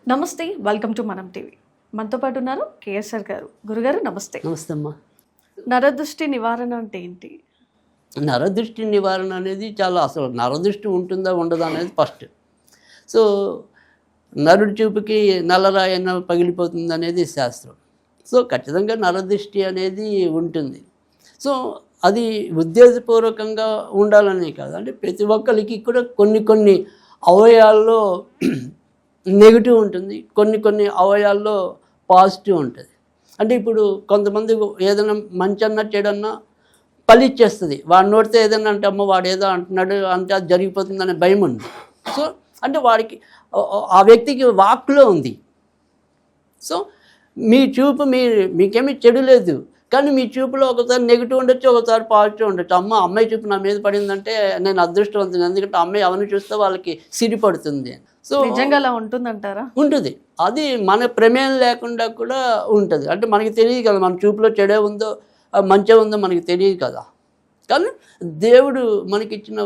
నమస్తే, welcome to మనం TV. మనతో పాటు ఉన్నారు కేఎస్ఆర్ గారు. గురుగారు నమస్తే. నమస్తే అమ్మా. నరదృష్టి నివారణ అంటే ఏంటి? నరదృష్టి నివారణ అనేది చాలా అసలు నరదృష్టి ఉంటుందా ఉండదా అనేది ఫస్ట్. సో నరుడి చూపుకి నల్లరాయన పగిలిపోతుంది అనేది శాస్త్రం. సో ఖచ్చితంగా నరదృష్టి అనేది ఉంటుంది. సో అది ఉద్దేశపూర్వకంగా ఉండాలనే కాదు, అంటే ప్రతి ఒక్కరికి కూడా కొన్ని అవయవాల్లో నెగిటివ్ ఉంటుంది, కొన్ని అవయవాల్లో పాజిటివ్ ఉంటుంది. అంటే ఇప్పుడు కొంతమంది ఏదైనా మంచి అన్నా చెడన్నా పలిచ్చేస్తుంది. వాడు నోడితే ఏదైనా అంటే అమ్మ వాడు ఏదో అంటున్నాడు అంటే అది జరిగిపోతుందనే భయం ఉంది. సో అంటే వాడికి ఆ వ్యక్తికి వాక్లో ఉంది. సో మీ చూపు మీకేమీ చెడు లేదు, కానీ మీ చూపులో ఒకసారి నెగిటివ్ ఉండొచ్చు, ఒకసారి పాజిటివ్ ఉండొచ్చు. అమ్మాయి చూపు నా మీద పడిందంటే నేను అదృష్టవంతుని, ఎందుకంటే అమ్మాయి ఎవరిని చూస్తే వాళ్ళకి సిరిపడుతుంది. సో నిజంగా అలా ఉంటుందంటారా? ఉంటుంది. అది మన ప్రమేయం లేకుండా కూడా ఉంటుంది. అంటే మనకి తెలియదు కదా, మన చూపులో చెడే ఉందో మంచి ఉందో మనకి తెలియదు కదా. కానీ దేవుడు మనకిచ్చిన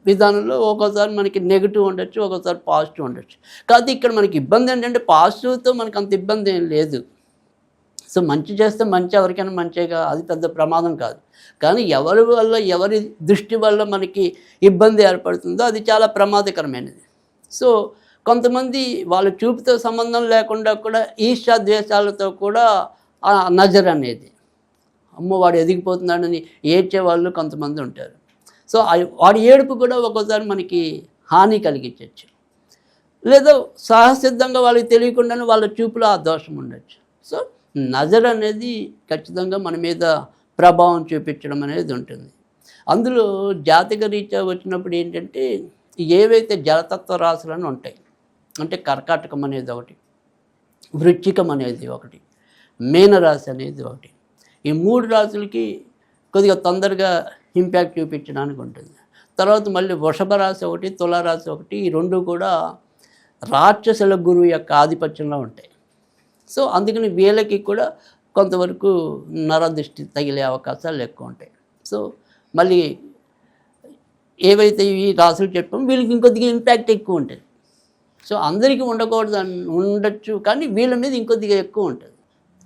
విధానంలో ఒక్కోసారి మనకి నెగిటివ్ ఉండొచ్చు, ఒక్కోసారి పాజిటివ్ ఉండొచ్చు. కాకపోతే ఇక్కడ మనకి ఇబ్బంది ఏంటంటే పాజిటివ్తో మనకు అంత ఇబ్బంది ఏం లేదు. సో మంచి చేస్తే మంచి ఎవరికైనా మంచిగా, అది పెద్ద ప్రమాదం కాదు. కానీ ఎవరి దృష్టి వల్ల మనకి ఇబ్బంది ఏర్పడుతుందో అది చాలా ప్రమాదకరమైనది. సో కొంతమంది వాళ్ళ చూపుతో సంబంధం లేకుండా కూడా ఈర్ష్య ద్వేషాలతో కూడా ఆ నజర్ అనేది, అమ్మో వాడు ఎదిగిపోతున్నాడని ఏడ్చేవాళ్ళు కొంతమంది ఉంటారు. సో వాడి ఏడుపు కూడా ఒక్కోసారి మనకి హాని కలిగించవచ్చు, లేదా సహసిద్ధంగా వాళ్ళకి తెలియకుండానే వాళ్ళ చూపులో ఆ దోషం ఉండొచ్చు. సో నజర్ అనేది ఖచ్చితంగా మన మీద ప్రభావం చూపించడం అనేది ఉంటుంది. అందులో జాతక రీత్యా వచ్చినప్పుడు ఏంటంటే ఏవైతే జలతత్వ రాశులను ఉంటాయి, అంటే కర్కాటకం అనేది ఒకటి, వృశ్చికం అనేది ఒకటి, మీనరాశి అనేది ఒకటి. ఈ 3 రాశులకి కొద్దిగా తొందరగా ఇంపాక్ట్ చూపించడానికి ఉంటుంది. తర్వాత మళ్ళీ వృషభ రాశి ఒకటి, తులారాశి ఒకటి. ఈ 2 కూడా రాక్షసుల గురువు యొక్క ఆధిపత్యంలో ఉంటాయి. సో అందుకని వీళ్ళకి కూడా కొంతవరకు నరదృష్టి తగిలే అవకాశాలు ఎక్కువ ఉంటాయి. సో మళ్ళీ ఏవైతే ఈ రాశులు చెప్పామో వీళ్ళకి ఇంకొద్దిగా ఇంపాక్ట్ ఎక్కువ ఉంటుంది. సో అందరికీ ఉండకూడదు ఉండొచ్చు, కానీ వీళ్ళ మీద ఇంకొద్దిగా ఎక్కువ ఉంటుంది.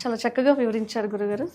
చాలా చక్కగా వివరించారు గురుగారు.